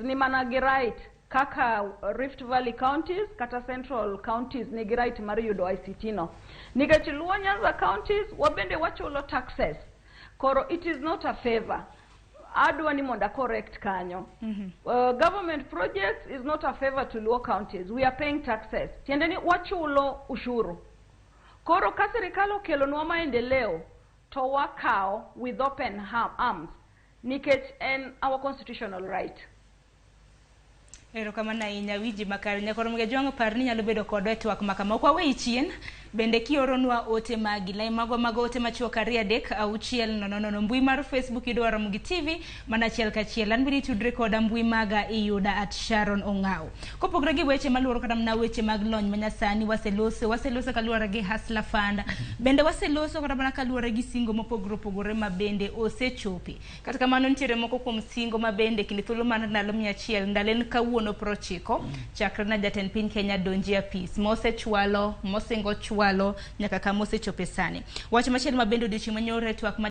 ni mana gi right kaka Rift Valley counties kata central counties ni gi right mar yudo ICT no. Nikech Luo Nyanza counties wabende wachulo taxes. Koro it is not a favor. Adwa ni monda correct kanyo. Government projects is not a favor to Luo counties. We are paying taxes. Tiende ni wachulo ushuru. Koro ka sirkal okelonwa maendeleo to wakao with open arms. Nikech en our constitutional right. Ero kama na inyawiji makari nyakoro mga jongo parni nyalo bedo kodwe twak makama kwa we ichien bende kioronwa ote magi lai mago ote machuo karia dek auchiel no mbui mar Facebook idwa Ramogi TV mana chiel ka chiel an bidi tudre koda mbui maga iyuda @Sharon Ongao kopogre gi weche maluoro kada mna weche mag lony manyasani waseloso kaluora gi Hasla Fund bende waseloso kada mana kaluora gi singo mopogore ma bende osechopi kata kamano ntiere moko kuom singo ma bende kilithulu man ndalo 100 ndalen kawuono prochiko chakre na jatend piny Kenya donjia peace mose chwalo mosengo chwalo nyaka kama osechope sani wach machielo ma bende odiochieng' manyore twak